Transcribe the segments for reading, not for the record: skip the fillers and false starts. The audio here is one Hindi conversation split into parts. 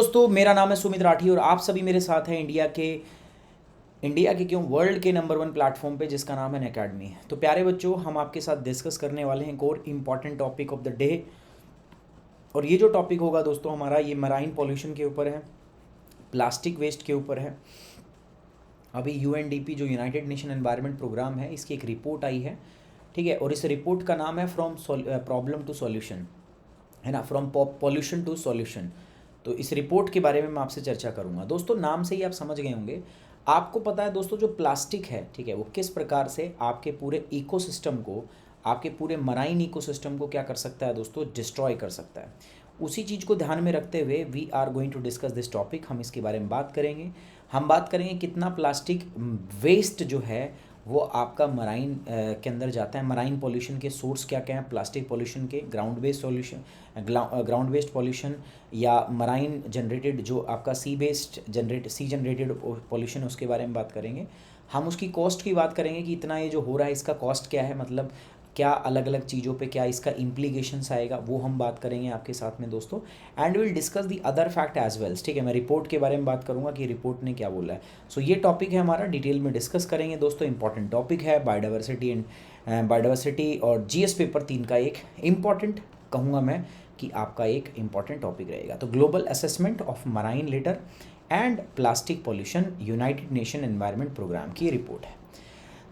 दोस्तों मेरा नाम है सुमित राठी और आप सभी मेरे साथ हैं इंडिया के क्यों वर्ल्ड के नंबर 1 प्लेटफॉर्म पे जिसका नाम है अनअकैडमी। तो प्यारे बच्चों, हम आपके साथ डिस्कस करने वाले हैं एक और important topic of the day. और ये जो टॉपिक होगा दोस्तों हमारा, ये मराइन पॉल्यूशन के ऊपर है, प्लास्टिक वेस्ट के ऊपर है। अभी यूएनडीपी जो यूनाइटेड नेशन एनवायरनमेंट प्रोग्राम है, इसकी एक रिपोर्ट आई है, ठीक है। और इस रिपोर्ट का नाम है फ्रॉम प्रॉब्लम टू सॉल्यूशन, है ना, फ्रॉम पॉल्यूशन टू सॉल्यूशन। तो इस रिपोर्ट के बारे में मैं आपसे चर्चा करूंगा। दोस्तों नाम से ही आप समझ गए होंगे, आपको पता है दोस्तों जो प्लास्टिक है, ठीक है, वो किस प्रकार से आपके पूरे इकोसिस्टम को, आपके पूरे मराइन इकोसिस्टम को क्या कर सकता है दोस्तों, डिस्ट्रॉय कर सकता है। उसी चीज़ को ध्यान में रखते हुए we are going to discuss this topic. हम इसके बारे में बात करेंगे। हम बात करेंगे कितना प्लास्टिक वेस्ट जो है वो आपका मराइन के अंदर जाता है, मराइन पॉल्यूशन के सोर्स क्या क्या हैं, प्लास्टिक पॉल्यूशन के, ground based solution, ground based pollution, या मराइन जनरेटेड जो आपका सी जनरेटेड पॉल्यूशन, उसके बारे में बात करेंगे। हम उसकी कॉस्ट की बात करेंगे कि इतना ये जो हो रहा है इसका कॉस्ट क्या है, मतलब क्या अलग अलग चीज़ों पे क्या इसका इम्प्लीकेशंस आएगा, वो हम बात करेंगे आपके साथ में दोस्तों। And will discuss the other fact as well, ठीक है। मैं रिपोर्ट के बारे में बात करूंगा कि रिपोर्ट ने क्या बोला है। सो ये टॉपिक है हमारा, डिटेल में डिस्कस करेंगे दोस्तों। इंपॉर्टेंट टॉपिक है बायोडाइवर्सिटी और जीएस पेपर 3 का एक इम्पॉर्टेंट, कहूँगा मैं कि आपका एक इम्पॉर्टेंट टॉपिक रहेगा। तो global assessment of marine litter and plastic pollution, United Nation environment programme की रिपोर्ट है।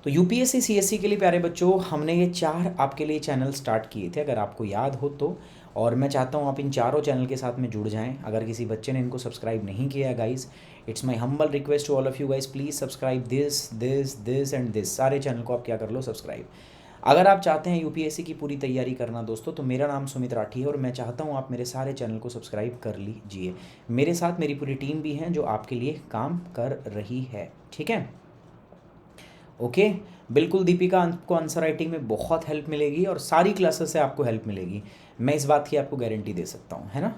तो यूपीएससी सीएससी के लिए प्यारे बच्चों हमने ये 4 आपके लिए चैनल स्टार्ट किए थे, अगर आपको याद हो तो। और मैं चाहता हूँ आप इन चारों चैनल के साथ में जुड़ जाएं। अगर किसी बच्चे ने इनको सब्सक्राइब नहीं किया guys, it's my humble request to all of you guys, please subscribe this and this, सारे चैनल को आप क्या कर लो, सब्सक्राइब। अगर आप चाहते हैं यूपीएससी की पूरी तैयारी करना दोस्तों, तो मेरा नाम सुमित राठी है और मैं चाहता हूँ आप मेरे सारे चैनल को सब्सक्राइब कर लीजिए। मेरे साथ मेरी पूरी टीम भी है जो आपके लिए काम कर रही है, ठीक है। ओके बिल्कुल दीपिका, आपको आंसर राइटिंग में बहुत हेल्प मिलेगी और सारी क्लासेस से आपको हेल्प मिलेगी, मैं इस बात की आपको गारंटी दे सकता हूँ, है ना।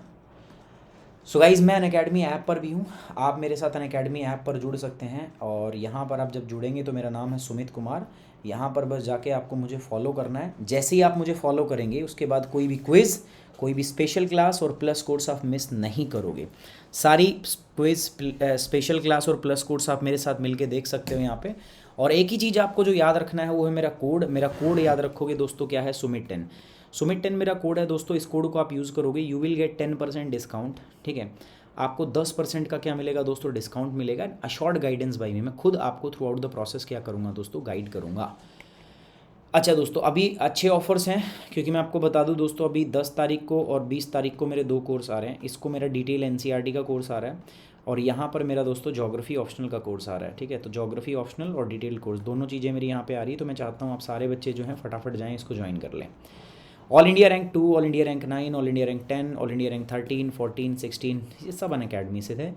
सो गाइज़, मैं अनअकैडमी ऐप पर भी हूँ, आप मेरे साथ अनअकैडमी ऐप पर जुड़ सकते हैं। और यहाँ पर आप जब जुड़ेंगे तो मेरा नाम है सुमित कुमार, यहाँ पर बस जाके आपको मुझे फॉलो करना है। जैसे ही आप मुझे फॉलो करेंगे उसके बाद कोई भी क्विज़, कोई भी स्पेशल क्लास और प्लस कोर्स आप मिस नहीं करोगे। सारी क्विज़, स्पेशल क्लास और प्लस कोर्स आप मेरे साथ मिलके देख सकते हो यहाँ पे। और एक ही चीज़ आपको जो याद रखना है वो है मेरा कोड याद रखोगे दोस्तों, क्या है, सुमित 10। सुमित 10 मेरा कोड है दोस्तों। इस कोड को आप यूज़ करोगे, यू विल गेट 10% डिस्काउंट, ठीक है। आपको 10% का क्या मिलेगा दोस्तों, डिस्काउंट मिलेगा। अ शॉर्ट गाइडेंस बाई मी, मैं खुद आपको थ्रू आउट द प्रोसेस क्या करूँगा दोस्तों, गाइड करूँगा। अच्छा दोस्तों, अभी अच्छे ऑफर्स हैं, क्योंकि मैं आपको बता दूं दोस्तों, अभी 10 तारीख को और 20 तारीख को मेरे 2 कोर्स आ रहे हैं। इसको मेरा डिटेल एनसीईआरटी का कोर्स आ रहा है और यहाँ पर मेरा दोस्तों ज्योग्राफी ऑप्शनल का कोर्स आ रहा है, ठीक है। तो ज्योग्राफी ऑप्शनल और डिटेल कोर्स दोनों चीज़ें मेरी यहाँ पे आ रही है। तो मैं चाहता हूँ आप सारे बच्चे जो हैं फटाफट जाएँ, इसको ज्वाइन कर लें। All India rank 2, all India rank 9, all India rank 10, all India rank 13, 14, 16, ये सब अनअकैडमी से थे।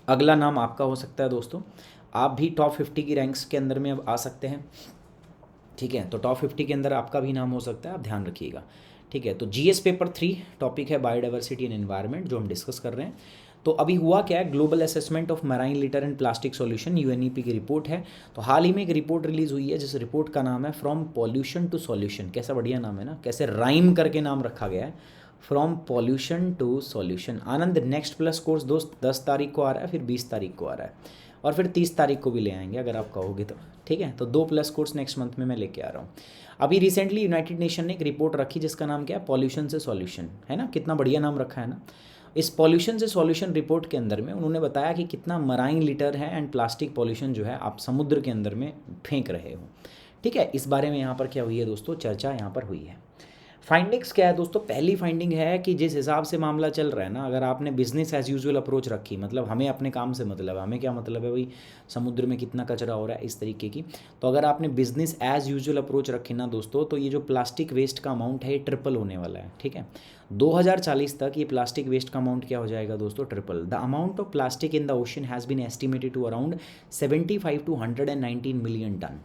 अगला नाम आपका हो सकता है दोस्तों, आप भी टॉप 50 की रैंक्स के अंदर में अब आ सकते हैं, ठीक है। तो टॉप 50 के अंदर आपका भी नाम हो सकता है, आप ध्यान रखिएगा, ठीक है। तो जीएस पेपर 3 टॉपिक है बायोडाइवर्सिटी एंड एनवायरनमेंट, जो हम डिस्कस कर रहे हैं। तो अभी हुआ क्या है, global assessment of marine litter and plastic solution, UNEP की रिपोर्ट है। तो हाल ही में एक रिपोर्ट रिलीज हुई है, जिस रिपोर्ट का नाम है फ्रॉम पॉल्यूशन टू सॉल्यूशन। कैसा बढ़िया नाम है ना, कैसे राइम करके नाम रखा गया है, from pollution to solution. Anand, next plus course दोस्त 10 तारीख को आ रहा है, फिर 20 तारीख को आ रहा है और फिर 30 तारीख को भी ले आएंगे अगर आप कहोगे तो, ठीक है। तो 2 प्लस कोर्स नेक्स्ट मंथ में मैं लेके आ रहा हूँ। अभी रिसेंटली यूनाइटेड नेशन ने एक रिपोर्ट रखी जिसका नाम क्या है, पॉल्यूशन से सॉल्यूशन, है ना। कितना बढ़िया नाम रखा है ना। इस पॉल्यूशन से सॉल्यूशन रिपोर्ट के अंदर में उन्होंने बताया कि कितना मराइन लिटर है एंड प्लास्टिक पॉल्यूशन जो है आप समुद्र के अंदर में फेंक रहे हो, ठीक है। इस बारे में यहाँ पर क्या हुई है दोस्तों, चर्चा यहाँ पर हुई है। फाइंडिंग्स क्या है दोस्तों, पहली फाइंडिंग है कि जिस हिसाब से मामला चल रहा है ना, अगर आपने बिजनेस एज यूजुअल अप्रोच रखी, मतलब हमें अपने काम से मतलब है, हमें क्या मतलब है भाई, समुद्र में कितना कचरा हो रहा है, इस तरीके की। तो अगर आपने बिजनेस एज यूजुअल अप्रोच रखी ना दोस्तों, तो ये जो प्लास्टिक वेस्ट का अमाउंट है ये ट्रिपल होने वाला है, ठीक है। 2040 तक ये प्लास्टिक वेस्ट का अमाउंट क्या हो जाएगा दोस्तों, triple. The amount of plastic in the ocean has been estimated to around 75 to 119 million ton.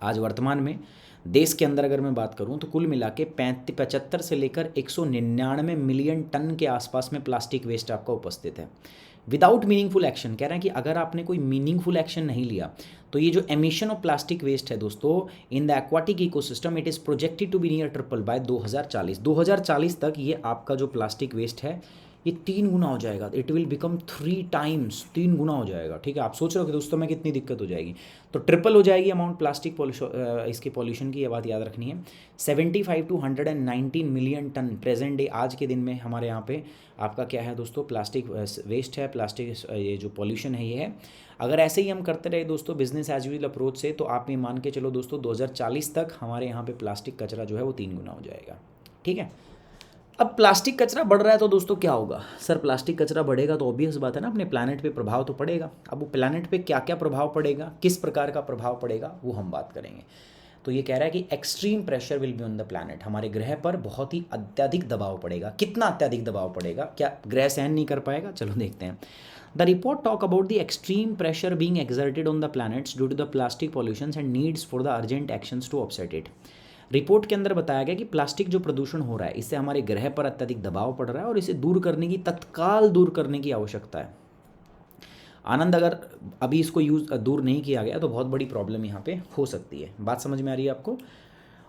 आज वर्तमान में देश के अंदर अगर मैं बात करूं तो कुल मिला के 75 से लेकर 199 मिलियन टन के आसपास में प्लास्टिक वेस्ट आपका उपस्थित है, विदाउट मीनिंगफुल एक्शन, कह रहे हैं कि अगर आपने कोई मीनिंगफुल एक्शन नहीं लिया तो ये जो एमिशन ऑफ प्लास्टिक वेस्ट है दोस्तों in the aquatic ecosystem, it is projected to be near triple by 2040 तक ये आपका जो प्लास्टिक वेस्ट है ये 3 गुना हो जाएगा। इट विल बिकम 3 टाइम्स, 3 गुना हो जाएगा। ठीक है, आप सोच रहे हो कि दोस्तों में कितनी दिक्कत हो जाएगी, तो ट्रिपल हो जाएगी अमाउंट प्लास्टिक इसके पॉल्यूशन की, ये बात याद रखनी है। 75 to 119 million ton present day आज के दिन में हमारे यहाँ पे आपका क्या है दोस्तों, प्लास्टिक वेस्ट है, प्लास्टिक ये जो पॉल्यूशन है ये है। अगर ऐसे ही हम करते रहे दोस्तों बिजनेस एज यूजुअल अप्रोच से, तो आप ये मान के चलो दोस्तों 2040 तक हमारे यहाँ पे प्लास्टिक कचरा जो है वो 3 गुना हो जाएगा। ठीक है, अब प्लास्टिक कचरा बढ़ रहा है तो दोस्तों क्या होगा सर, प्लास्टिक कचरा बढ़ेगा तो ऑब्वियस बात है ना अपने प्लानट पे प्रभाव तो पड़ेगा। अब वो प्लानट पे क्या क्या प्रभाव पड़ेगा, किस प्रकार का प्रभाव पड़ेगा, वो हम बात करेंगे। तो ये कह रहा है कि extreme pressure will be on the planet, हमारे ग्रह पर बहुत ही अत्यधिक दबाव पड़ेगा। कितना अत्यधिक दबाव पड़ेगा, क्या ग्रह सहन नहीं कर पाएगा, चलो देखते हैं। The report talk about the extreme pressure being exerted on the planets due to the plastic pollutions and needs for the urgent actions to offset it. Report के अंदर बताया गया कि प्लास्टिक जो प्रदूषण हो रहा है इससे हमारे ग्रह पर अत्यधिक दबाव पड़ रहा है और इसे दूर करने की, तत्काल दूर करने की आवश्यकता है। आनंद, अगर अभी इसको दूर नहीं किया गया तो बहुत बड़ी प्रॉब्लम यहाँ पे हो सकती है। बात समझ में आ रही है आपको?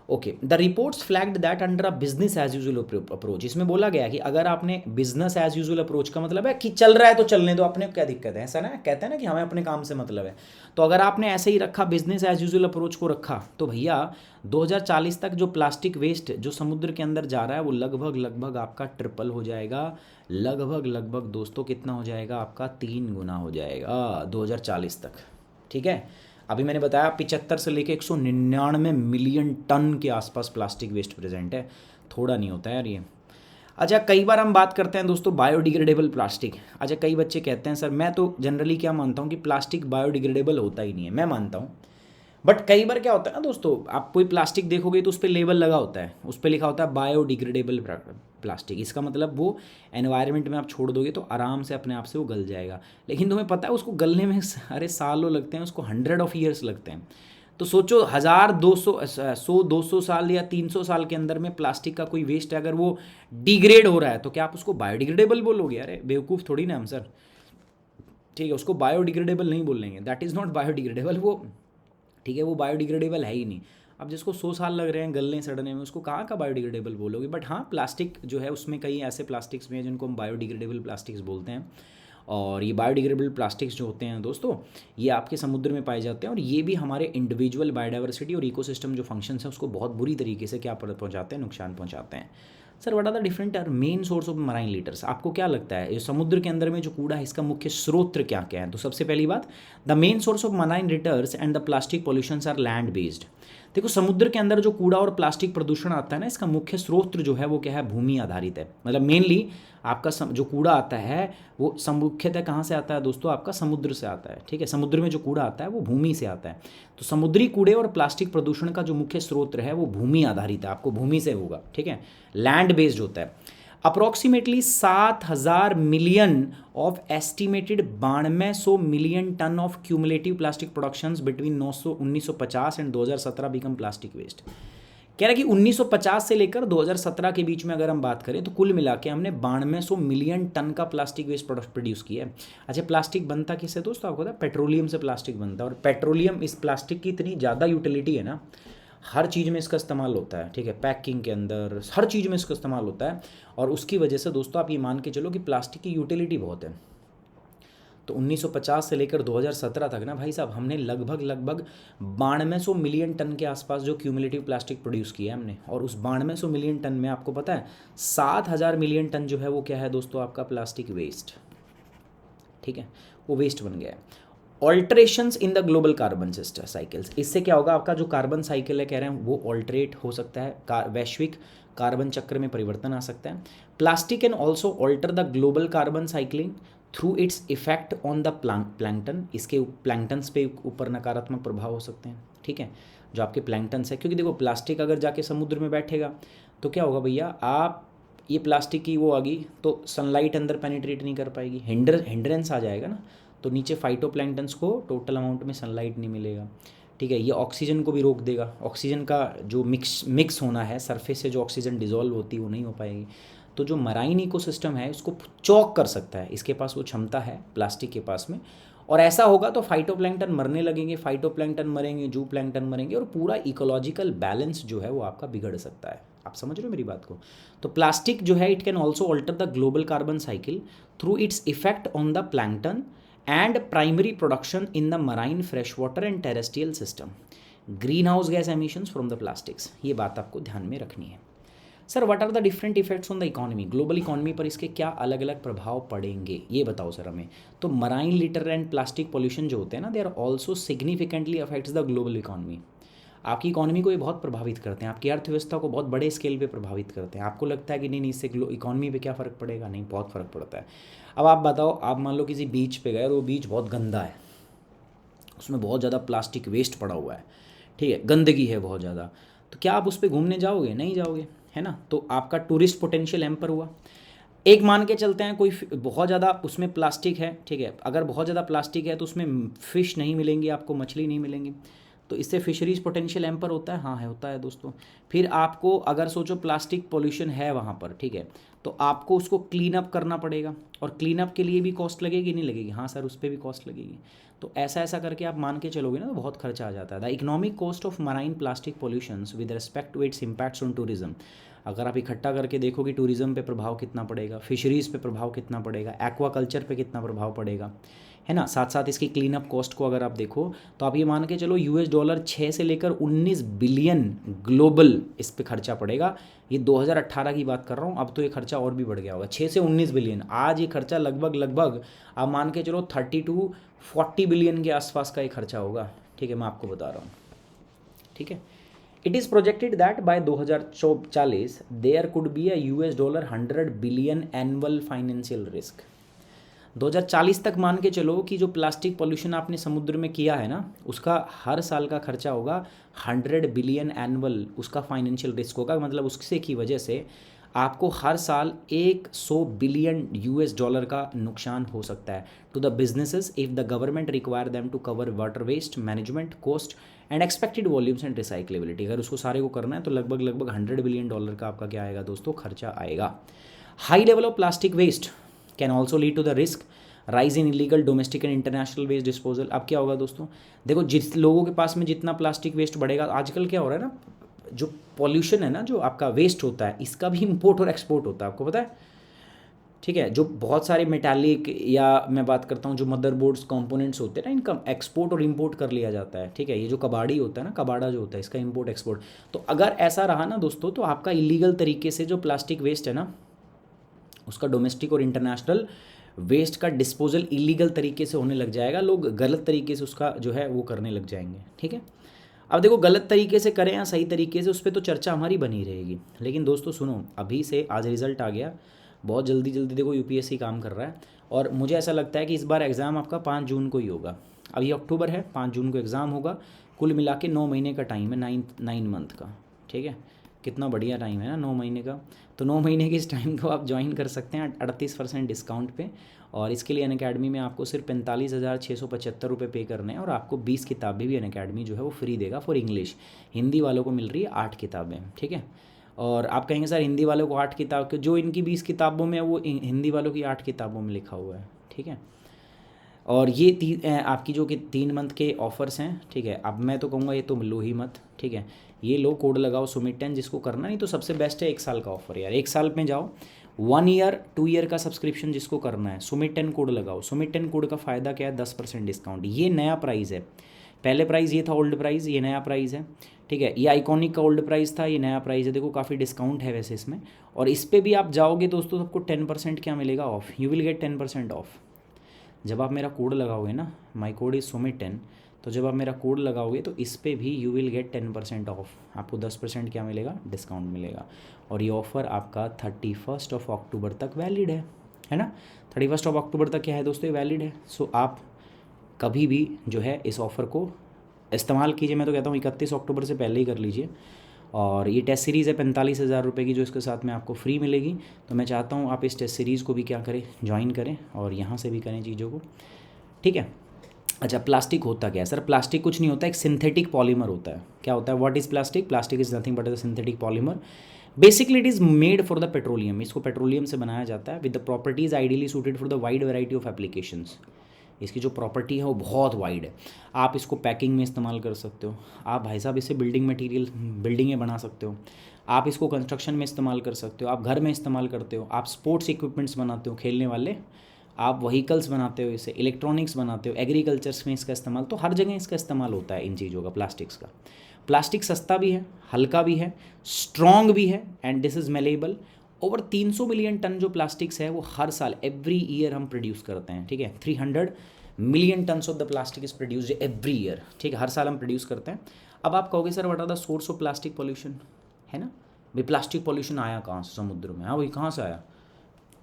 Okay, the reports flagged that under a business as usual approach, इसमें बोला गया कि अगर आपने बिजनेस एज यूजुअल अप्रोच का मतलब है कि चल रहा है तो चलने दो, अपने क्या दिक्कत है, ऐसा ना कहते हैं ना कि हमें अपने काम से मतलब है। तो अगर आपने ऐसे ही रखा, बिजनेस एज यूजुअल अप्रोच को रखा, तो भैया 2040 तक जो प्लास्टिक वेस्ट जो समुद्र के अंदर जा रहा है वो लगभग आपका ट्रिपल हो जाएगा। लगभग दोस्तों कितना हो जाएगा आपका, 3 गुना हो जाएगा 2040 तक। ठीक है, अभी मैंने बताया 75 से लेके 199 मिलियन टन के आसपास प्लास्टिक वेस्ट प्रेजेंट है, थोड़ा नहीं होता है यार ये। अच्छा, कई बार हम बात करते हैं दोस्तों बायोडिग्रेडेबल प्लास्टिक। अच्छा, कई बच्चे कहते हैं सर, मैं तो जनरली क्या मानता हूँ कि प्लास्टिक बायोडिग्रेडेबल होता ही नहीं है, मैं मानता हूँ। बट कई बार क्या होता है ना दोस्तों, आप कोई प्लास्टिक देखोगे तो उस पर लेबल लगा होता है, उस पर लिखा होता है बायोडिग्रेडेबल प्लास्टिक। इसका मतलब वो एनवायरनमेंट में आप छोड़ दोगे तो आराम से अपने आप से वो गल जाएगा। लेकिन तुम्हें पता है उसको गलने में अरे सालों लगते हैं, उसको 100 of years लगते हैं। तो सोचो 1000, 200, 100, 200 साल या 300 साल के अंदर में प्लास्टिक का कोई वेस्ट है, अगर वो डिग्रेड हो रहा है तो क्या आप उसको बायोडिग्रेडेबल बोलोगे? अरे बेवकूफ़ थोड़ी ना हम सर। ठीक है, उसको बायोडिग्रेडेबल नहीं बोलेंगे, दैट इज़ नॉट बायोडिग्रेडेबल वो। ठीक है, वो बायोडिग्रेडेबल है ही नहीं। अब जिसको 100 साल लग रहे हैं गलने सड़ने में, उसको कहाँ का बायोडिग्रेडेबल बोलोगे? बट हाँ, प्लास्टिक जो है उसमें कई ऐसे प्लास्टिक्स भी हैं जिनको हम बायोडिग्रेडेबल प्लास्टिक्स बोलते हैं। और ये बायोडिग्रेडेबल प्लास्टिक्स जो होते हैं दोस्तों, ये आपके समुद्र में पाए जाते हैं और ये भी हमारे इंडिविजुअल बायोडाइवर्सिटी और इकोसिस्टम जो फंक्शंस हैं उसको बहुत बुरी तरीके से क्या पहुँचाते हैं, नुकसान पहुँचाते हैं। Sir, what are the different are main source of marine litters? आपको क्या लगता है ये समुद्र के अंदर में जो कूड़ा है इसका मुख्य स्रोत क्या क्या है? तो सबसे पहली बात, the main source of marine litters and the plastic pollutions are land based. देखो, समुद्र के अंदर जो कूड़ा और प्लास्टिक प्रदूषण आता है ना, इसका मुख्य स्रोत जो है वो क्या है, भूमि आधारित है। मतलब मेनली आपका जो कूड़ा आता है वो मुख्यतः कहाँ से आता है दोस्तों, आपका समुद्र से आता है। ठीक है, समुद्र में जो कूड़ा आता है वो भूमि से आता है। तो समुद्री कूड़े और प्लास्टिक प्रदूषण का जो मुख्य स्रोत है वो भूमि आधारित है, आपको भूमि से होगा। ठीक है, लैंड बेस्ड होता है। Approximately 7000 million of estimated 9200 million ton of cumulative plastic productions between 1950 and 2017 become plastic waste. कह रहा है कि 1950 से लेकर 2017 के बीच में अगर हम बात करें तो कुल मिला के हमने 9200 मिलियन टन का प्लास्टिक वेस्ट प्रोड्यूस किया है। अच्छा, प्लास्टिक बनता किससे दोस्तों? आपको पता है पेट्रोलियम से प्लास्टिक बनता है। और पेट्रोलियम, इस प्लास्टिक की इतनी ज़्यादा यूटिलिटी है ना, हर चीज़ में इसका इस्तेमाल होता है। ठीक है, पैकिंग के अंदर हर चीज़ में इसका इस्तेमाल होता है। और उसकी वजह से दोस्तों आप ये मान के चलो कि प्लास्टिक की यूटिलिटी बहुत है। तो 1950 से लेकर 2017 तक ना भाई साहब, हमने लगभग 9200 मिलियन टन के आसपास जो क्यूमुलेटिव प्लास्टिक प्रोड्यूस किया है हमने। और उस 9200 मिलियन टन में आपको पता है 7000 मिलियन टन जो है वो क्या है दोस्तों, आपका प्लास्टिक वेस्ट। ठीक है, वो वेस्ट बन गया है। Alterations in the global carbon system cycles, इससे क्या होगा, आपका जो कार्बन साइकिल है कह रहे हैं वो ऑल्टरेट हो सकता है, वैश्विक कार्बन चक्र में परिवर्तन आ सकता है। Plastic can also alter the global carbon cycling through its effect on the plankton, इसके प्लैंक्टन्स पे ऊपर नकारात्मक प्रभाव हो सकते हैं। ठीक है, जो आपके प्लैंक्टन्स है, क्योंकि देखो प्लास्टिक अगर जाके समुद्र में बैठेगा तो क्या होगा भैया, आप ये प्लास्टिक की वो आ गई तो सनलाइट अंदर पेनिट्रेट नहीं कर पाएगी, हिंड्रेंस आ जाएगा ना, तो नीचे फाइटोप्लैंक्टन्स को टोटल अमाउंट में सनलाइट नहीं मिलेगा। ठीक है, ये ऑक्सीजन को भी रोक देगा, ऑक्सीजन का जो मिक्स होना है सरफेस से, जो ऑक्सीजन डिजोल्व होती है वो नहीं हो पाएगी। तो जो मराइन इकोसिस्टम है उसको चौक कर सकता है, इसके पास वो क्षमता है प्लास्टिक के पास में। और ऐसा होगा तो फाइटोप्लैंक्टन मरने लगेंगे, फाइटोप्लैंक्टन मरेंगे, जू प्लैंक्टन मरेंगे, और पूरा इकोलॉजिकल बैलेंस जो है वो आपका बिगड़ सकता है। आप समझ रहे हो मेरी बात को? तो प्लास्टिक जो है it can also alter the global carbon cycle through its effect on the plankton and primary production in the marine fresh water and terrestrial system, greenhouse gas emissions from the plastics. ये बात आपको ध्यान में रखनी है। Sir what are the different effects on the economy, global economy पर इसके क्या अलग अलग प्रभाव पड़ेंगे, ये बताओ सर हमें। तो marine litter and plastic pollution जो होते हैं ना, they are also significantly affects the global economy. आपकी इकोनॉमी को ये बहुत प्रभावित करते हैं, आपकी अर्थव्यवस्था को बहुत बड़े स्केल पे प्रभावित करते हैं। आपको लगता है कि नहीं इससे इकोनॉमी पे क्या फ़र्क पड़ेगा? नहीं, बहुत फ़र्क पड़ता है। अब आप बताओ, आप मान लो किसी बीच पे गए और वो बीच बहुत गंदा है, उसमें बहुत ज़्यादा प्लास्टिक वेस्ट पड़ा हुआ है, ठीक है, गंदगी है बहुत ज़्यादा, तो क्या आप उस पर घूमने जाओगे? नहीं जाओगे, है ना। तो आपका टूरिस्ट पोटेंशियल हैम्पर हुआ। एक मान के चलते हैं कोई बहुत ज़्यादा उसमें प्लास्टिक है, ठीक है, अगर बहुत ज़्यादा प्लास्टिक है तो उसमें फ़िश नहीं मिलेंगी आपको, मछली नहीं मिलेंगी, तो इससे फिशरीज पोटेंशियल हैम्पर होता है। हाँ है, होता है दोस्तों। फिर आपको अगर सोचो प्लास्टिक पोल्यूशन है वहाँ पर, ठीक है, तो आपको उसको क्लीन अप करना पड़ेगा, और क्लीन अप के लिए भी कॉस्ट लगेगी, नहीं लगेगी? हाँ सर, उस पर भी कॉस्ट लगेगी। तो ऐसा ऐसा करके आप मान के चलोगे ना तो बहुत खर्चा आ जाता है। The economic cost of marine plastic pollutions with respect to its impacts on tourism, अगर आप इकट्ठा करके देखो कि टूरिज्म पे प्रभाव कितना पड़ेगा, फिशरीज़ पे प्रभाव कितना पड़ेगा, एक्वाकल्चर पे कितना प्रभाव पड़ेगा, है ना, साथ साथ इसकी क्लीन अप कॉस्ट को अगर आप देखो तो आप ये मान के चलो $6 से लेकर 19 बिलियन ग्लोबल इस पे खर्चा पड़ेगा। ये 2018 की बात कर रहा हूँ, अब तो ये खर्चा और भी बढ़ गया होगा, 6 से 19 बिलियन। आज ये खर्चा लगभग आप मान के चलो 30 to 40 बिलियन के आसपास का ये खर्चा होगा, ठीक है, मैं आपको बता रहा हूँ, ठीक है। It is projected that by 2040 there could be a $100 billion annual financial risk. 2040 तक मान के चलो कि जो प्लास्टिक पोल्यूशन आपने समुद्र में किया है ना, उसका हर साल का खर्चा होगा 100 बिलियन एनुअल, उसका फाइनेंशियल रिस्क होगा। मतलब उससे की वजह से आपको हर साल 100 बिलियन $US का नुकसान हो सकता है to the businesses if the government require them to cover water waste management cost and expected volumes and recyclability. अगर उसको सारे को करना है तो लगभग $100 बिलियन का आपका क्या आएगा दोस्तों, खर्चा आएगा। High level of plastic waste can also lead to the risk rise in illegal domestic and international waste disposal. अब क्या होगा दोस्तों, देखो जिस लोगों के पास में जितना प्लास्टिक वेस्ट बढ़ेगा, आजकल क्या हो रहा है ना, जो पॉल्यूशन है ना, जो आपका वेस्ट होता है, इसका भी इंपोर्ट और एक्सपोर्ट होता है, आपको पता है, ठीक है। जो बहुत सारे मेटालिक, या मैं बात करता हूँ जो मदरबोर्ड्स कंपोनेंट्स होते हैं ना, इनका एक्सपोर्ट और इंपोर्ट कर लिया जाता है, ठीक है। ये जो कबाड़ी होता है ना, कबाड़ा जो होता है, इसका इंपोर्ट एक्सपोर्ट। तो अगर ऐसा रहा ना दोस्तों, तो आपका इलीगल तरीके से जो प्लास्टिक वेस्ट है ना, उसका डोमेस्टिक और इंटरनेशनल वेस्ट का डिस्पोजल इलीगल तरीके से होने लग जाएगा। लोग गलत तरीके से उसका जो है वो करने लग जाएंगे, ठीक है। अब देखो गलत तरीके से करें या सही तरीके से, उस पर तो चर्चा हमारी बनी रहेगी। लेकिन दोस्तों सुनो, अभी से आज रिजल्ट आ गया, बहुत जल्दी देखो यूपीएससी काम कर रहा है, और मुझे ऐसा लगता है कि इस बार एग्ज़ाम आपका 5 जून को ही होगा। अभी अक्टूबर है, 5 जून को एग्ज़ाम होगा। कुल मिला के 9 महीने का टाइम है, 9 मंथ का, ठीक है। कितना बढ़िया टाइम है ना 9 महीने का। तो 9 महीने के इस टाइम को आप ज्वाइन कर सकते हैं 38% डिस्काउंट पे। और इसके लिए अनअकैडमी में आपको सिर्फ 45,675 रुपये पे करने हैं, और आपको 20 किताबें भी अनअकैडमी जो है वो फ्री देगा फॉर इंग्लिश। हिंदी वालों को मिल रही है 8 किताबें, ठीक है। और आप कहेंगे सर हिंदी वालों को 8 किताब, जो इनकी 20 किताबों में है वो हिंदी वालों की 8 किताबों में लिखा हुआ है, ठीक है। और ये आपकी जो कि 3 मंथ के ऑफर्स हैं, ठीक है। अब मैं तो कहूँगा ये तो लो ही मत, ठीक है। ये लो, कोड लगाओ सुमित 10, जिसको करना नहीं तो सबसे बेस्ट है 1 साल का ऑफर यार। 1 साल में जाओ, 1 ईयर 2 ईयर का सब्सक्रिप्शन जिसको करना है, सुमित 10 कोड लगाओ। सुमित 10 कोड का फ़ायदा क्या है, 10% डिस्काउंट। ये नया प्राइस है, पहले प्राइस ये था ओल्ड प्राइस, ये नया प्राइस है, ठीक है। ये आइकॉनिक का ओल्ड प्राइस था, ये नया प्राइस है। देखो काफ़ी डिस्काउंट है वैसे इसमें। और इस पर भी आप जाओगे दोस्तों, सबको 10% क्या मिलेगा of, you will get 10% of. जब आप मेरा कोड लगाओगे ना, माई कोड इज़ सुमित 10, तो जब आप मेरा कोड लगाओगे तो इस पर भी यू विल गेट 10% ऑफ। आपको 10% क्या मिलेगा, डिस्काउंट मिलेगा। और ये ऑफ़र आपका 31 अक्टूबर तक वैलिड है ना। 31 अक्टूबर तक क्या है दोस्तों, ये वैलिड है। सो आप कभी भी जो है इस ऑफ़र को इस्तेमाल कीजिए। मैं तो कहता हूँ 31 अक्टूबर से पहले ही कर लीजिए। और ये टेस्ट सीरीज़ है 45,000 रुपये की, जो इसके साथ में आपको फ्री मिलेगी। तो मैं चाहता हूँ आप इस टेस्ट सीरीज़ को भी क्या करें, ज्वाइन करें, और यहाँ से भी करें चीज़ों को, ठीक है। अच्छा, प्लास्टिक होता क्या है सर? प्लास्टिक कुछ नहीं होता, एक सिंथेटिक पॉलीमर होता है। क्या होता है, what is plastic? Plastic is nothing but a synthetic polymer basically it is made for the petroleum, इसको पेट्रोलियम से बनाया जाता है, with the properties ideally suited for the wide variety of applications. इसकी जो प्रॉपर्टी है वो बहुत वाइड है। आप इसको पैकिंग में इस्तेमाल कर सकते हो, आप भाई साहब इससे बिल्डिंग मटेरियल, बिल्डिंगें बना सकते हो, आप इसको कंस्ट्रक्शन में इस्तेमाल कर सकते हो, आप घर में इस्तेमाल करते हो, आप स्पोर्ट्स इक्विपमेंट्स बनाते हो खेलने वाले, आप व्हीकल्स बनाते हो, इसे इलेक्ट्रॉनिक्स बनाते हो, एग्रीकल्चर्स में इसका इस्तेमाल, तो हर जगह इसका इस्तेमाल होता है इन चीज़ों का, प्लास्टिक्स का। प्लास्टिक सस्ता भी है, हल्का भी है, स्ट्रॉन्ग भी है, and this is malleable. Over 300 million ton जो प्लास्टिक्स है वो हर साल एवरी ईयर हम प्रोड्यूस करते हैं, ठीक है। 300 million tons of the plastic is produced every year, ठीक है, हर साल हम प्रोड्यूस करते हैं। अब आप कहोगे sir what are the source of plastic pollution, है ना भाई, प्लास्टिक पॉल्यूशन आया कहाँ से समुद्र में, हाँ भाई कहाँ से आया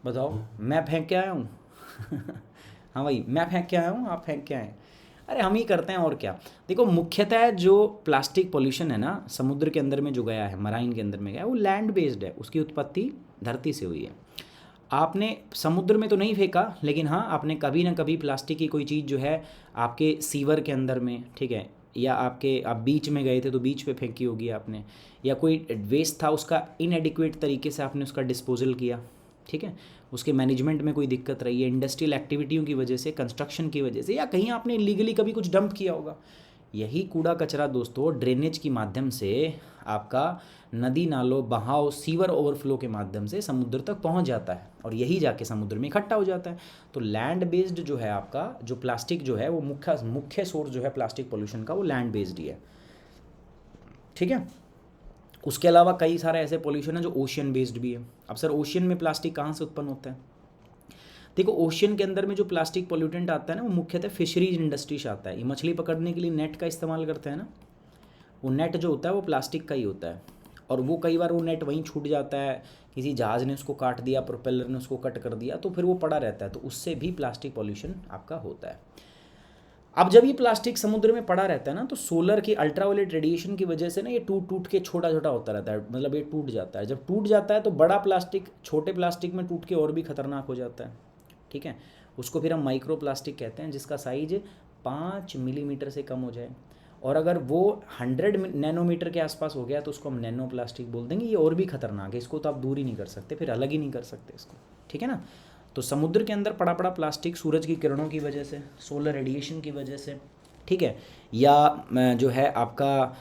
बताओ, मैं फेंक के आया हूँ हाँ भाई मैं फेंक के आया हूँ, आप फेंक के आए, अरे हम ही करते हैं और क्या। देखो मुख्यतः जो प्लास्टिक पॉल्यूशन है ना समुद्र के अंदर में जो गया है, मराइन के अंदर में गया है, वो लैंड बेस्ड है, उसकी उत्पत्ति धरती से हुई है। आपने समुद्र में तो नहीं फेंका, लेकिन हाँ आपने कभी ना कभी प्लास्टिक की कोई चीज़ जो है आपके सीवर के अंदर में, ठीक है, या आप बीच में गए थे तो बीच पे फेंकी होगी आपने, या कोई वेस्ट था उसका इनएडिक्वेट तरीके से आपने उसका डिस्पोजल किया, ठीक है, उसके मैनेजमेंट में कोई दिक्कत रही है, इंडस्ट्रियल एक्टिविटियों की वजह से, कंस्ट्रक्शन की वजह से, या कहीं आपने इलीगली कभी कुछ डंप किया होगा। यही कूड़ा कचरा दोस्तों ड्रेनेज के माध्यम से आपका नदी नालों बहाव सीवर ओवरफ्लो के माध्यम से समुद्र तक पहुंच जाता है, और यही जाके समुद्र में इकट्ठा हो जाता है। तो लैंड बेस्ड जो है आपका जो प्लास्टिक जो है वो मुख्य सोर्स जो है प्लास्टिक पोल्यूशन का वो लैंड बेस्ड ही है, ठीक है। उसके अलावा कई सारे ऐसे पोल्यूशन है जो ओशियन बेस्ड भी है। अब सर ओशियन में प्लास्टिक कहाँ से उत्पन्न होता है? देखो ओशियन के अंदर में जो प्लास्टिक पोल्यूटेंट आता है ना वो मुख्यतः फिशरीज इंडस्ट्री से आता है। ये मछली पकड़ने के लिए नेट का इस्तेमाल करते हैं ना, वो नेट जो होता है वो प्लास्टिक का ही होता है, और वो कई बार वो नेट वहीं छूट जाता है, किसी जहाज़ ने उसको काट दिया, प्रोपेलर ने उसको कट कर दिया, तो फिर वो पड़ा रहता है, तो उससे भी प्लास्टिक पॉल्यूशन आपका होता है। अब जब ये प्लास्टिक समुद्र में पड़ा रहता है ना तो सोलर की अल्ट्रावायलेट रेडिएशन की वजह से ना ये टूट टूट के छोटा छोटा होता रहता है, मतलब ये टूट जाता है। जब टूट जाता है तो बड़ा प्लास्टिक छोटे प्लास्टिक में टूट के और भी खतरनाक हो जाता है, ठीक है। उसको फिर हम माइक्रो प्लास्टिक कहते हैं, जिसका साइज 5 मिलीमीटर से कम हो जाए, और अगर वो 100 नैनोमीटर के आसपास हो गया तो उसको हम नैनो प्लास्टिक बोल देंगे। ये और भी खतरनाक है, इसको तो आप दूर ही नहीं कर सकते, फिर अलग ही नहीं कर सकते इसको, ठीक है ना। तो समुद्र के अंदर पड़ा पड़ा प्लास्टिक सूरज की किरणों की वजह से, सोलर रेडिएशन की वजह से, ठीक है, या जो है आपका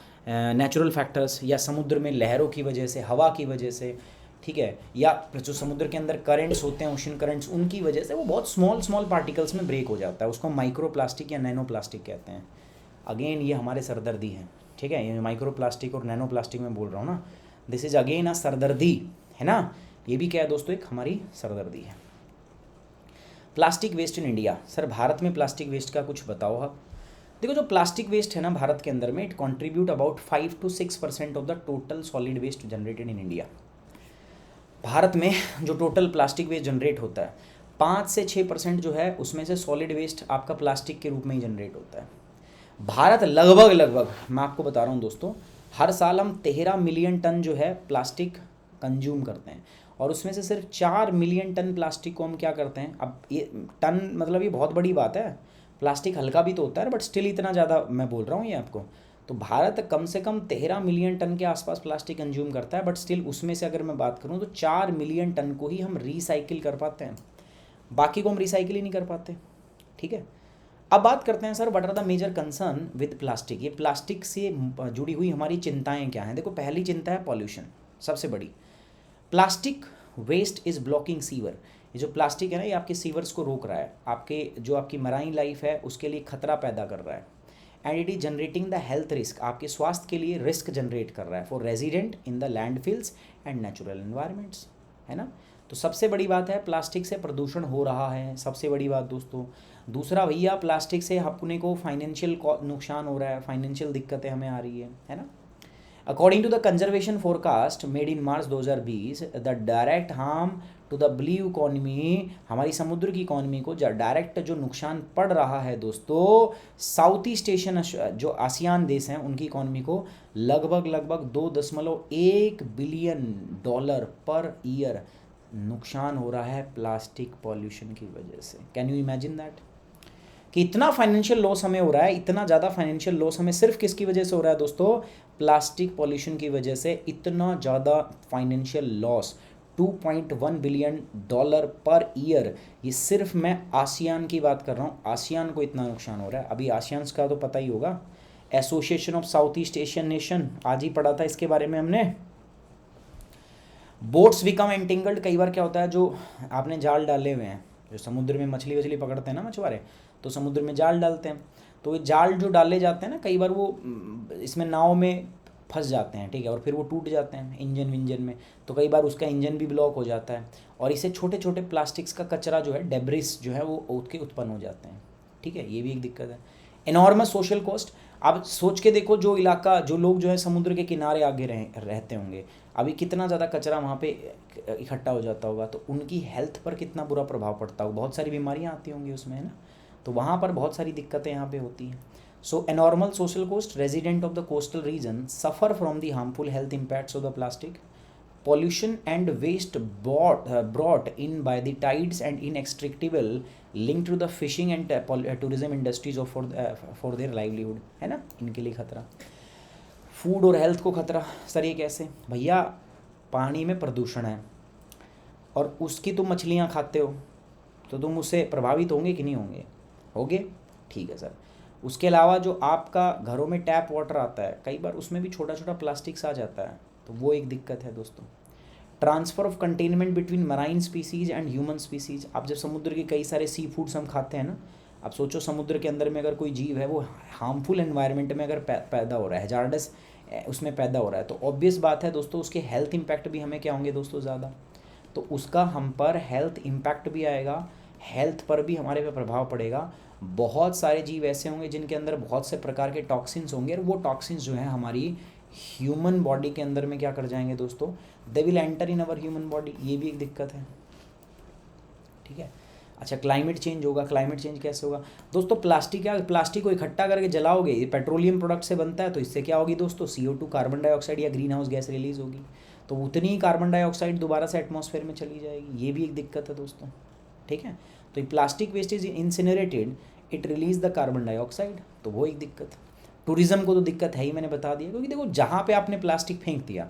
नेचुरल फैक्टर्स, या समुद्र में लहरों की वजह से, हवा की वजह से, ठीक है, या जो समुद्र के अंदर करंट्स होते हैं, ओशन करंट्स, उनकी वजह से वो बहुत स्मॉल स्मॉल पार्टिकल्स में ब्रेक हो जाता है, उसको हम माइक्रो प्लास्टिक या नैनो प्लास्टिक कहते हैं। अगेन ये हमारे सरदर्दी हैं, ठीक है, ये माइक्रो प्लास्टिक और नैनो प्लास्टिक में बोल रहा हूँ ना, दिस इज अगेन अ सरदर्दी, है ना। ये भी क्या है दोस्तों, एक हमारी सरदर्दी है। Plastic waste in India, sir Bharat में प्लास्टिक वेस्ट का कुछ बताओ आप। देखो जो प्लास्टिक वेस्ट है ना भारत के अंदर में, it contribute about 5 to 6% of the total solid waste generated in India. Bharat में जो टोटल प्लास्टिक वेस्ट जनरेट होता है 5 से 6% जो है उसमें से सॉलिड वेस्ट आपका प्लास्टिक के रूप में ही जनरेट होता है। भारत लगभग मैं आपको बता रहा हूँ दोस्तों, हर साल हम 13 मिलियन टन जो है प्लास्टिक कंज्यूम करते हैं, और उसमें से सिर्फ 4 मिलियन टन प्लास्टिक को हम क्या करते हैं। अब ये टन मतलब ये बहुत बड़ी बात है, प्लास्टिक हल्का भी तो होता है, बट स्टिल इतना ज़्यादा मैं बोल रहा हूँ ये आपको। तो भारत कम से कम 13 मिलियन टन के आसपास प्लास्टिक कंज्यूम करता है, बट स्टिल उसमें से अगर मैं बात करूँ तो 4 मिलियन टन को ही हम रिसाइकिल कर पाते हैं, बाकी को हम रिसाइकिल ही नहीं कर पाते, ठीक है। अब बात करते हैं sir what are the major concern with plastic. ये प्लास्टिक से जुड़ी हुई हमारी चिंताएं क्या हैं। देखो पहली चिंता है पॉल्यूशन, सबसे बड़ी। Plastic waste is blocking sewer. ये जो प्लास्टिक है ना ये आपके सीवर्स को रोक रहा है, आपके जो आपकी मराइन लाइफ है उसके लिए खतरा पैदा कर रहा है, and it is generating the health risk, आपके स्वास्थ्य के लिए रिस्क जनरेट कर रहा है for resident in the landfills and natural environments, है ना। तो सबसे बड़ी बात है प्लास्टिक से प्रदूषण हो रहा है, सबसे बड़ी बात दोस्तों। दूसरा भैया प्लास्टिक से अपने को फाइनेंशियल नुकसान हो रहा है, फाइनेंशियल दिक्कतें हमें आ रही है ना। According to the conservation forecast made in March 2020, the direct harm to the blue economy, हमारी समुद्र की इकोनॉमी को डायरेक्ट जो नुकसान पड़ रहा है दोस्तों, साउथ ईस्ट एशियन जो आसियान देश हैं उनकी इकोनॉमी को लगभग 2.1 बिलियन डॉलर पर ईयर नुकसान हो रहा है प्लास्टिक पॉल्यूशन की वजह से। Can you imagine that. कि इतना फाइनेंशियल लॉस हमें हो रहा है, इतना ज़्यादा फाइनेंशियल लॉस हमें सिर्फ किसकी वजह से हो रहा है दोस्तों, प्लास्टिक पॉल्यूशन की वजह से इतना ज़्यादा financial loss, $2.1 billion per year. ये सिर्फ मैं आसियान की बात कर रहा हूँ, आसियान को इतना नुकसान हो रहा है। अभी आसियान का तो पता ही होगा, association of south east Asian nation, आज ही पढ़ा था इसके बारे में हमने। बोट्स बिकम एंटेंगल्ड, कई बार क्या होता है, जो आपने जाल डाले हुए हैं, जो समुद्र में मछली वछली पकड़ते हैं ना मछुआरे, तो समुद्र में जाल डालते हैं, तो ये जाल जो डाले जाते हैं ना, कई बार वो इसमें नाव में फंस जाते हैं, ठीक है, और फिर वो टूट जाते हैं इंजन विंजन में, तो कई बार उसका इंजन भी ब्लॉक हो जाता है, और इसे छोटे छोटे प्लास्टिक्स का कचरा जो है, डेब्रिस जो है, वो उसके उत्पन्न हो जाते हैं, ठीक है, ये भी एक दिक्कत है। एनॉर्मस सोशल कॉस्ट, आप सोच के देखो, जो इलाका, जो लोग जो है समुद्र के किनारे आगे रहते होंगे, अभी कितना ज़्यादा कचरा वहाँ पे इकट्ठा हो जाता होगा, तो उनकी हेल्थ पर कितना बुरा प्रभाव पड़ता होगा, बहुत सारी बीमारियाँ आती होंगी उसमें, है ना, तो वहाँ पर बहुत सारी दिक्कतें यहाँ पे होती हैं। So enormous social cost, resident of the coastal region suffer from the harmful health impacts of the plastic pollution and waste brought in by the tides and inextricable linked to the fishing and tourism industries of for their livelihood, है ना, इनके लिए खतरा। फूड और हेल्थ को खतरा, सर ये कैसे भैया, पानी में प्रदूषण है और उसकी तुम मछलियाँ खाते हो, तो तुम उससे प्रभावित होंगे कि नहीं होंगे, होगे, ठीक है सर। उसके अलावा जो आपका घरों में टैप वाटर आता है, कई बार उसमें भी छोटा छोटा प्लास्टिक्स आ जाता है, तो वो एक दिक्कत है दोस्तों। Transfer of containment between marine species and human species, आप जब समुद्र के कई सारे सी फूड्स हम खाते हैं ना, आप सोचो समुद्र के अंदर में अगर कोई जीव है, वो हार्मफुल एनवायरनमेंट में अगर पैदा हो रहा है, हैजार्डस उसमें पैदा हो रहा है, तो ऑब्वियस बात है दोस्तों, उसके हेल्थ इम्पैक्ट भी हमें क्या होंगे दोस्तों, ज़्यादा, तो उसका हम पर हेल्थ इम्पैक्ट भी आएगा, हेल्थ पर भी हमारे पे प्रभाव पड़ेगा। बहुत सारे जीव ऐसे होंगे जिनके अंदर बहुत से प्रकार के टॉक्सिन्स होंगे, और वो टॉक्सिन्स जो हैं हमारी ह्यूमन बॉडी के अंदर में क्या कर जाएंगे दोस्तों, they will enter in our human body, ये भी एक दिक्कत है, ठीक है। अच्छा, क्लाइमेट चेंज होगा, क्लाइमेट चेंज कैसे होगा दोस्तों, प्लास्टिक क्या, प्लास्टिक को इकट्ठा करके जलाओगे, ये पेट्रोलियम प्रोडक्ट से बनता है, तो इससे क्या होगी दोस्तों, CO2 कार्बन डाइऑक्साइड या ग्रीन हाउस गैस रिलीज होगी, तो उतनी ही कार्बन डाइऑक्साइड दोबारा से एटमॉस्फेयर में चली जाएगी, ये भी एक दिक्कत है दोस्तों, ठीक है। तो ये plastic waste is incinerated, it release the carbon dioxide, तो वो एक दिक्कत। टूरिज़्म को तो दिक्कत है ही, मैंने बता दिया, क्योंकि देखो जहाँ पे आपने प्लास्टिक फेंक दिया,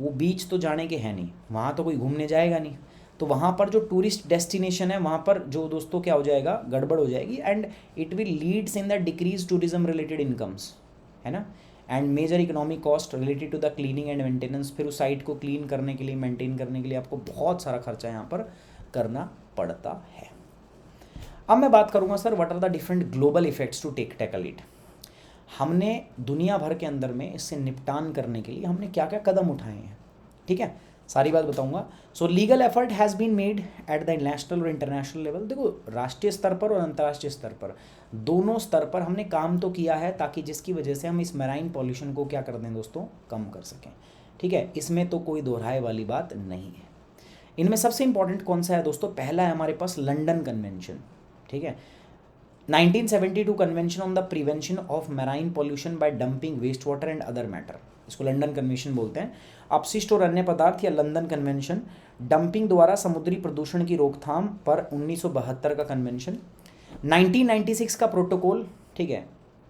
वो बीच तो जाने के हैं नहीं, वहाँ तो कोई घूमने जाएगा नहीं, तो वहाँ पर जो टूरिस्ट डेस्टिनेशन है, वहाँ पर जो दोस्तों क्या हो जाएगा, गड़बड़ हो जाएगी, and it will leads in the decrease tourism related incomes, है ना, and major economic cost related to the cleaning and maintenance, फिर उस साइट को क्लीन करने के लिए, मेंटेन करने के लिए आपको बहुत सारा खर्चा यहाँ पर करना पड़ता है। अब मैं बात करूँगा sir, what are the different global effects to tackle it, हमने दुनिया भर के अंदर में इससे निपटान करने के लिए हमने क्या क्या कदम उठाए हैं, ठीक है, सारी बात बताऊंगा। So legal effort has been made at the national और इंटरनेशनल लेवल, देखो राष्ट्रीय स्तर पर और अंतर्राष्ट्रीय स्तर पर, दोनों स्तर पर हमने काम तो किया है, ताकि जिसकी वजह से हम इस मैराइन पॉल्यूशन को क्या कर दें दोस्तों, कम कर सकें, ठीक है, इसमें तो कोई दोहराए वाली बात नहीं है। इनमें सबसे इंपॉर्टेंट कौन सा है दोस्तों, पहला है हमारे पास लंदन कन्वेंशन, ठीक है, 1972 convention on the prevention of marine pollution by dumping waste water and other matter, इसको लंदन कन्वेंशन बोलते हैं। अपशिष्ट और अन्य पदार्थ या लंदन कन्वेंशन, डंपिंग द्वारा समुद्री प्रदूषण की रोकथाम पर 1972 का कन्वेंशन, 1996 का प्रोटोकॉल, ठीक है,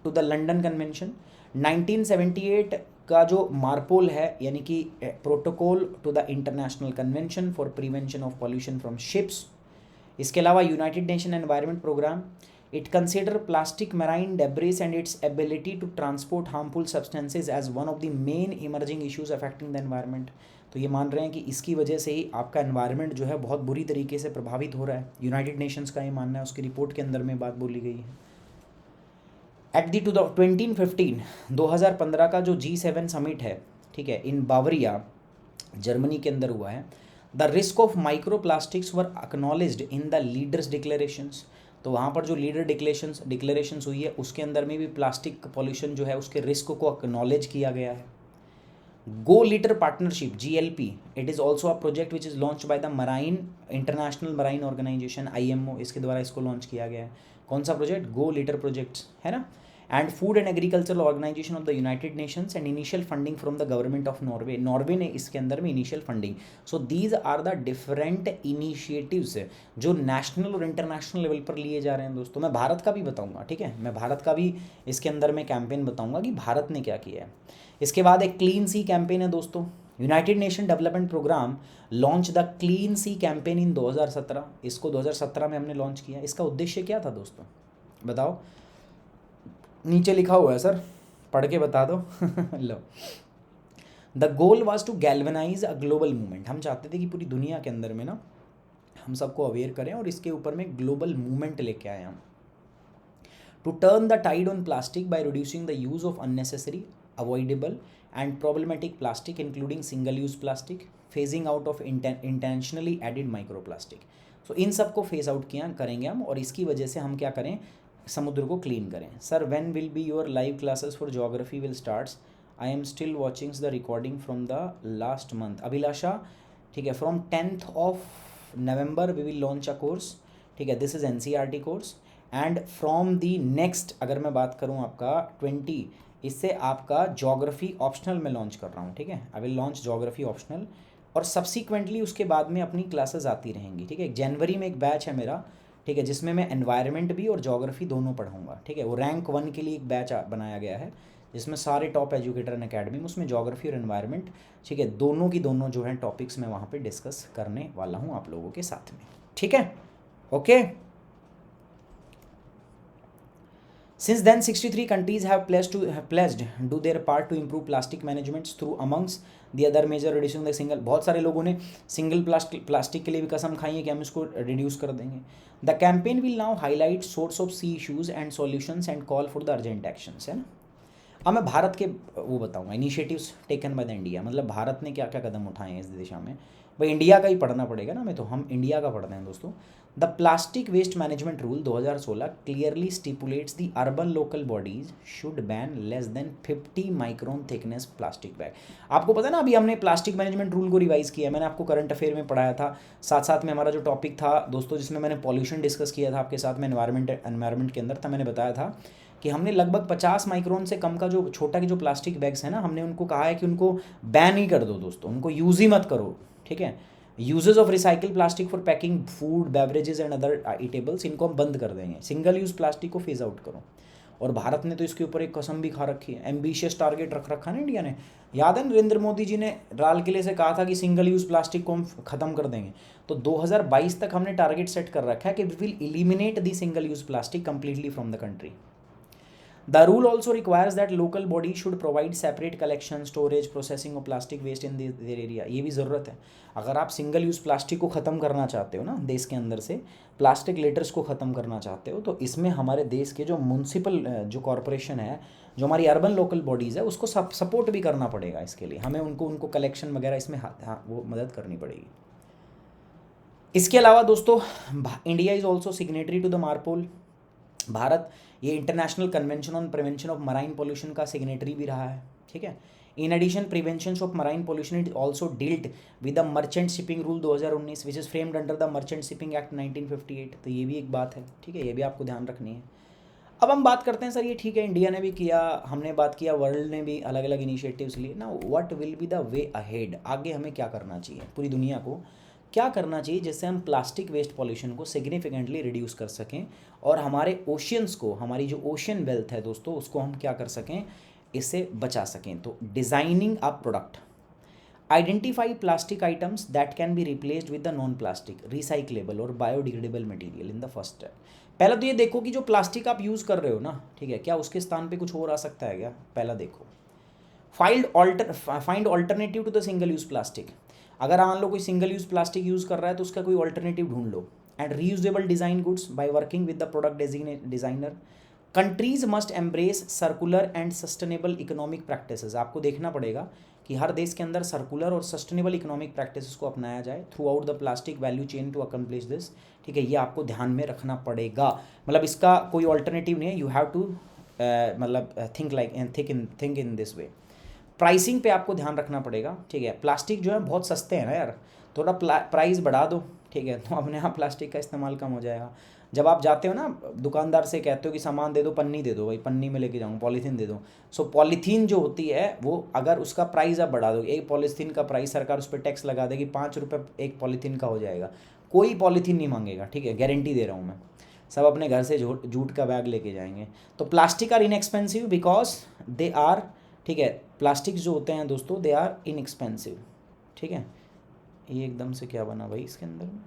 टू द लंदन कन्वेंशन, 1978 का जो मार्पोल है, यानी कि protocol to the international convention for prevention of pollution from ships. इसके अलावा United Nation environment Programme, it consider plastic marine debris and its ability to transport harmful substances as one of the main emerging issues affecting the environment। तो ये मान रहे हैं कि इसकी वजह से ही आपका एनवायरनमेंट जो है बहुत बुरी तरीके से प्रभावित हो रहा है, यूनाइटेड नेशंस का ये मानना है, उसकी रिपोर्ट के अंदर में बात बोली गई है। एट दी 2015 का जो G7 समिट है, ठीक है, इन बावरिया जर्मनी के अंदर हुआ है, the risk of micro plastics were acknowledged in the leaders declarations, तो वहाँ पर जो लीडर डिक्लेरेशंस हुई है, उसके अंदर में भी प्लास्टिक पॉल्यूशन जो है उसके रिस्क को एक्नॉलेज किया गया है। GloLitter partnership GLP, it is also a project which is launch by the marine international marine organisation IMO, इसके द्वारा इसको लॉन्च किया गया है। कौन सा प्रोजेक्ट, गो लीटर प्रोजेक्ट्स, है ना। And food and agricultural organization of the United Nations and initial funding from the government of Norway. Norway ने इसके अंदर में initial funding. So these are the different initiatives जो नेशनल और इंटरनेशनल लेवल पर लिए जा रहे हैं दोस्तों। मैं भारत का भी बताऊंगा, ठीक है, मैं भारत का भी इसके अंदर में कैंपेन बताऊंगा कि भारत ने क्या किया है। इसके बाद एक क्लीन सी कैंपेन है दोस्तों। United Nation Development Programme launch the clean sea campaign in 2017। इसको 2017 में हमने लॉन्च किया। इसका उद्देश्य क्या था दोस्तों, बताओ। नीचे लिखा हुआ है सर, पढ़ के बता दो। लो, the goal was to galvanise a global movement. हम चाहते थे कि पूरी दुनिया के अंदर में ना हम सबको अवेयर करें और इसके ऊपर में ग्लोबल मूवमेंट लेके आए हम। To turn the tide on plastic by reducing the use of unnecessary, avoidable and problematic plastic including single use plastic, phasing out of intentionally added micro plastic. So इन सब को फेज आउट किया करेंगे हम, और इसकी वजह से हम क्या करें, समुद्र को क्लीन करें। Sir when will be your live classes for geography will starts? I am still watching the recording from the last month. Abhilasha, ठीक है, from 10th of November we will launch a course, ठीक है, this is NCERT course. And from the next अगर मैं बात करूँ आपका 20, इससे आपका ज्योग्राफी ऑप्शनल में लॉन्च कर रहा हूँ, ठीक है, I will launch geography optional. और सब्सिक्वेंटली उसके बाद में अपनी क्लासेस आती रहेंगी, ठीक है। जनवरी में एक बैच है मेरा, ठीक है, जिसमें मैं एनवायरनमेंट भी और ज्योग्राफी दोनों पढ़ाऊंगा, ठीक है। वो रैंक 1 के लिए एक बैच बनाया गया है जिसमें सारे टॉप एजुकेटर एंड अकेडमी में, उसमें ज्योग्राफी और एनवायरनमेंट, ठीक है, दोनों की दोनों जो है टॉपिक्स मैं वहाँ पे डिस्कस करने वाला हूँ आप लोगों के साथ में, ठीक है, okay. Since then, 63 countries have pledged do their part to improve plastic management through amongst the other major reducing the single। बहुत सारे लोगों ने सिंगल प्लास्टिक के लिए भी कसम खाई है कि हम इसको रिड्यूस कर देंगे। The campaign will now highlight source of sea issues and solutions and call for the urgent actions, है ना। अब मैं भारत के वो बताऊंगा initiatives taken by the India, मतलब भारत ने क्या क्या कदम उठाए हैं इस दिशा में। भाई इंडिया का ही पढ़ना पड़ेगा ना, मैं तो हम इंडिया का पढ़ रहे हैं दोस्तों। The plastic waste management rule 2016 clearly stipulates the urban local bodies should ban less than 50 micron thickness plastic bag. आपको पता है ना, अभी हमने प्लास्टिक मैनेजमेंट रूल को रिवाइज किया, मैंने आपको करंट अफेयर में पढ़ाया था। साथ साथ में हमारा जो टॉपिक था दोस्तों, जिसमें मैंने पॉल्यूशन डिस्कस किया था आपके साथ में एनवायरनमेंट के अंदर था, मैंने बताया था कि हमने लगभग 50 माइक्रोन से कम का जो छोटा के जो प्लास्टिक बैग्स हैं ना, हमने उनको कहा है कि उनको बैन ही कर दो दोस्तों, उनको यूज़ ही मत करो, ठीक है। Uses of recycle plastic for packing food, beverages and other eatables, इनको हम बंद कर देंगे। सिंगल यूज़ प्लास्टिक को फेज आउट करो। और भारत ने तो इसके ऊपर एक कसम भी खा रखी है, एम्बिशियस टारगेट रख रखा है ना इंडिया ने। याद है नरेंद्र मोदी जी ने लाल किले से कहा था कि सिंगल यूज़ प्लास्टिक को हम ख़त्म कर देंगे। तो 2022 तक हमने टारगेट सेट कर रखा है कि we will eliminate the single use plastic completely from the country. The rule also requires that local bodies should provide separate collection, storage, processing of plastic waste in their area। ये भी ज़रूरत है। अगर आप सिंगल यूज़ प्लास्टिक को ख़त्म करना चाहते हो ना, देश के अंदर से प्लास्टिक लेटर्स को ख़त्म करना चाहते हो, तो इसमें हमारे देश के जो म्यूनसिपल जो कॉरपोरेशन है, जो हमारी अर्बन लोकल बॉडीज़ है, उसको सपोर्ट भी करना पड़ेगा। इसके लिए हमें उनको कलेक्शन वगैरह इसमें वो मदद करनी पड़ेगी। इसके अलावा दोस्तों, India is also signatory to the MARPOL. Bharat ये international convention on prevention of marine pollution का सिग्नेटरी भी रहा है, ठीक है। In addition prevention of marine pollution is also dealt with the merchant shipping rule 2019 which is framed under the merchant shipping act 1958। तो ये भी एक बात है, ठीक है, ये भी आपको ध्यान रखनी है। अब हम बात करते हैं सर, ये ठीक है इंडिया ने भी किया, हमने बात किया, वर्ल्ड ने भी अलग अलग इनिशिएटिव्स लिए ना। What will be the way ahead, आगे हमें क्या करना चाहिए, पूरी दुनिया को क्या करना चाहिए जिससे हम प्लास्टिक वेस्ट पॉल्यूशन को सिग्निफिकेंटली रिड्यूस कर सकें और हमारे ओशियंस को, हमारी जो ओशियन वेल्थ है दोस्तों, उसको हम क्या कर सकें, इससे बचा सकें। तो designing a product, identify plastic items that can be replaced with the non plastic, recyclable और biodegradable material in the first step. पहला तो ये देखो कि जो प्लास्टिक आप यूज़ कर रहे हो ना, ठीक है, क्या उसके स्थान पे कुछ और आ सकता है क्या, पहला देखो। Find alternative to the single use plastic. अगर मान लो कोई सिंगल यूज़ प्लास्टिक यूज़ कर रहा है तो उसका कोई ऑल्टरनेटिव ढूंढ लो। And reusable design goods by working with the product designer. Countries must embrace circular and sustainable economic practices. आपको देखना पड़ेगा कि हर देश के अंदर सर्कुलर और सस्टेनेबल इकोनॉमिक प्रैक्टिसेस को अपनाया जाए throughout the plastic value chain to accomplish this, ठीक है, ये आपको ध्यान में रखना पड़ेगा। मतलब इसका कोई ऑल्टरनेटिव नहीं है, यू हैव टू मतलब think in this way. Pricing पे आपको ध्यान रखना पड़ेगा, ठीक है। प्लास्टिक जो है बहुत सस्ते हैं ना यार, थोड़ा प्राइस बढ़ा दो, ठीक है, तो अपने आप प्लास्टिक का इस्तेमाल कम हो जाएगा। जब आप जाते हो ना दुकानदार से कहते हो कि सामान दे दो, पन्नी दे दो, भाई पन्नी में लेके जाऊँ, पॉलीथीन दे दो। सो पॉलीथीन जो होती है वो अगर उसका प्राइस आप बढ़ा दो, एक पॉलीथीन का प्राइस सरकार उस पर टैक्स लगा देगी, 5 रुपये एक पॉलीथीन का हो जाएगा, कोई पॉलीथीन नहीं मांगेगा, ठीक है, गारंटी दे रहा हूँ मैं। सब अपने घर से जूट का बैग लेके जाएंगे। तो plastic are inexpensive because they are, ठीक है, प्लास्टिक जो होते हैं दोस्तों दे आर इनएक्सपेंसिव, ठीक है। ये एकदम से क्या बना भाई इसके अंदर में,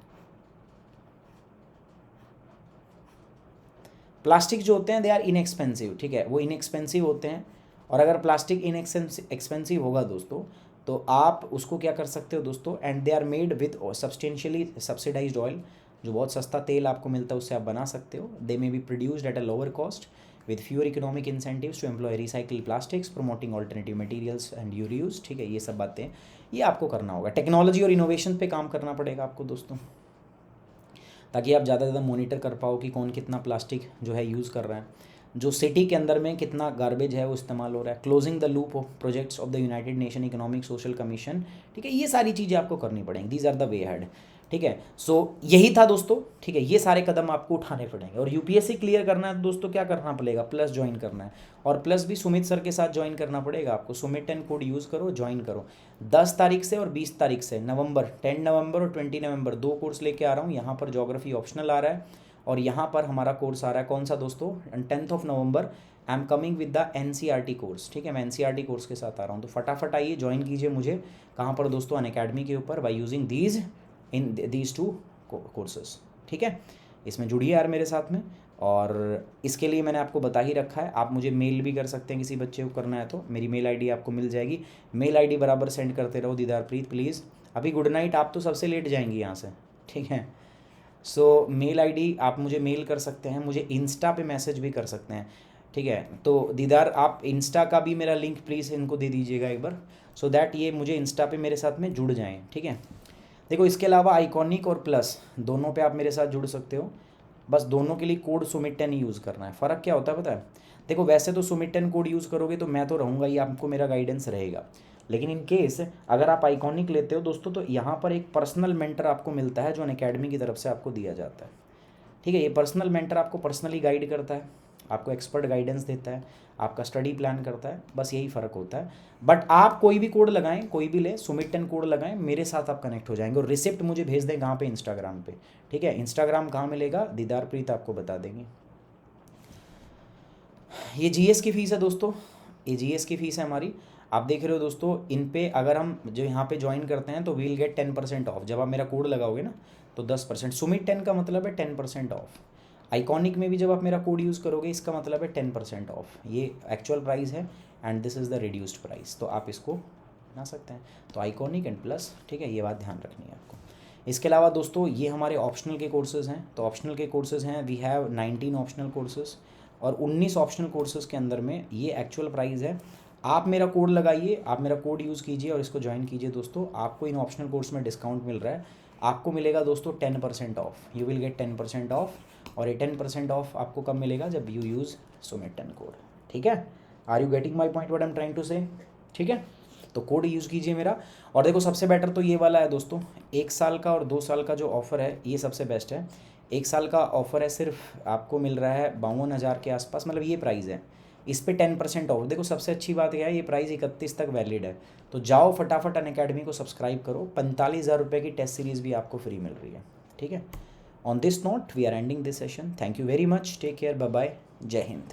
प्लास्टिक जो होते हैं दे आर इनएक्सपेंसिव, ठीक है, वो इनएक्सपेंसिव होते हैं। और अगर प्लास्टिक एक्सपेंसिव होगा दोस्तों तो आप उसको क्या कर सकते हो दोस्तों, and they are made with substantially subsidised oil, जो बहुत सस्ता तेल आपको मिलता है उससे आप बना सकते हो। They may be produced at a lower cost with fewer economic incentives to employ recycle plastics, promoting alternative materials and reuse, ठीक है। ये सब बातें ये आपको करना होगा, टेक्नोलॉजी और इनोवेशन पे काम करना पड़ेगा आपको दोस्तों, ताकि आप ज़्यादा से ज़्यादा मॉनिटर कर पाओ कि कौन कितना प्लास्टिक जो है यूज़ कर रहा है, जो सिटी के अंदर में कितना गार्बेज है वो इस्तेमाल हो रहा है। Closing the loop of projects of the United Nation economic social commission, ठीक है, ये सारी चीज़ें आपको करनी पड़ेंगी, these are the way head, ठीक है। सो यही था दोस्तों, ठीक है, ये सारे कदम आपको उठाने पड़ेंगे। और यूपीएससी क्लियर करना है तो दोस्तों क्या करना पड़ेगा, प्लस ज्वाइन करना है, और प्लस भी सुमित सर के साथ ज्वाइन करना पड़ेगा आपको। सुमित 10 कोड यूज़ करो, ज्वाइन करो। 10 तारीख से और 20 तारीख से नवंबर, 10 नवंबर और 20 नवंबर 2 कोर्स लेके आ रहा हूँ। यहाँ पर ज्योग्राफी ऑप्शनल आ रहा है, और यहाँ पर हमारा कोर्स आ रहा है कौन सा दोस्तों, 10th of November I am coming with the NCERT course, ठीक है, मैं एनसीईआरटी कोर्स के साथ आ रहा हूँ। तो फटाफट आइए ज्वाइन कीजिए मुझे, कहाँ पर दोस्तों, अनअकैडमी के ऊपर, बाय यूजिंग दीज 2 कोर्सेज, ठीक है। इसमें जुड़िए यार मेरे साथ में। और इसके लिए मैंने आपको बता ही रखा है, आप मुझे मेल भी कर सकते हैं, किसी बच्चे को करना है तो मेरी मेल आईडी आपको मिल जाएगी। मेल आईडी बराबर सेंड करते रहो दीदारप्रीत प्लीज़। अभी गुड नाइट, आप तो सबसे लेट जाएंगी यहाँ से, ठीक है। सो मेल आईडी आप मुझे मेल कर सकते हैं, मुझे इंस्टा पे मैसेज भी कर सकते हैं, ठीक है। तो दीदार आप इंस्टा का भी मेरा लिंक प्लीज़ इनको दे दीजिएगा एक बार, सो दैट ये मुझे इंस्टा पे मेरे साथ में जुड़ जाएँ, ठीक है। देखो इसके अलावा आइकॉनिक और प्लस दोनों पे आप मेरे साथ जुड़ सकते हो, बस दोनों के लिए कोड सुमित 10 ही यूज़ करना है। फ़र्क क्या होता है पता है, देखो वैसे तो सुमित 10 कोड यूज़ करोगे तो मैं तो रहूँगा ही, आपको मेरा गाइडेंस रहेगा, लेकिन इन केस अगर आप आइकॉनिक लेते हो दोस्तों तो यहाँ पर एक पर्सनल मेंटर आपको मिलता है जो अनअकैडमी की तरफ से आपको दिया जाता है, ठीक है। ये पर्सनल मेंटर आपको पर्सनली गाइड करता है, आपको एक्सपर्ट गाइडेंस देता है, आपका स्टडी प्लान करता है, बस यही फ़र्क होता है। बट आप कोई भी कोड लगाएं, कोई भी ले, सुमित 10 कोड लगाएं, मेरे साथ आप कनेक्ट हो जाएंगे। और रिसिप्ट मुझे भेज दें कहाँ पे, इंस्टाग्राम पे, ठीक है। इंस्टाग्राम कहाँ मिलेगा, दीदारप्रीत आपको बता देंगे। ये जीएस की फ़ीस है दोस्तों, ये जीएस की फ़ीस है हमारी, आप देख रहे हो दोस्तों। इन पे अगर हम जो यहाँ पे ज्वाइन करते हैं तो वील गेट 10% ऑफ, जब आप मेरा कोड लगाओगे ना तो 10%, सुमित 10 का मतलब है 10% ऑफ। आइकॉनिक में भी जब आप मेरा कोड यूज़ करोगे इसका मतलब है 10% ऑफ। ये एक्चुअल प्राइस है and this is the reduced price, तो आप इसको बना सकते हैं। तो आइकॉनिक एंड प्लस, ठीक है, ये बात ध्यान रखनी है आपको। इसके अलावा दोस्तों ये हमारे ऑप्शनल के कोर्सेज़ हैं, तो ऑप्शनल के कोर्सेज़ हैं, वी हैव 19 ऑप्शनल कोर्सेज़, और 19 ऑप्शनल कोर्सेज़ के अंदर में ये एक्चुअल प्राइस है। आप मेरा कोड लगाइए, आप मेरा कोड यूज़ कीजिए और इसको ज्वाइन कीजिए दोस्तों, आपको इन ऑप्शनल कोर्स में डिस्काउंट मिल रहा है, आपको मिलेगा दोस्तों 10% of, you will get 10% of. और ये 10% ऑफ आपको कब मिलेगा, जब यू यूज़ सुमित 10 कोड, ठीक है। Are you getting my point what I am trying to say, ठीक है। तो कोड यूज़ कीजिए मेरा। और देखो सबसे बेटर तो ये वाला है दोस्तों, 1 साल का और 2 साल का जो ऑफ़र है ये सबसे बेस्ट है। 1 साल का ऑफ़र है, सिर्फ आपको मिल रहा है 52,000 के आसपास, मतलब ये प्राइस है, इस पे 10% ऑफ। देखो सबसे अच्छी बात क्या है, ये प्राइस 31 तक वैलिड है। तो जाओ फटाफट अनअकैडमी को सब्सक्राइब करो, 45,000 रुपये की टेस्ट सीरीज़ भी आपको फ्री मिल रही है, ठीक है। On this note we are ending this session, thank you very much, take care, bye bye, जय हिंद।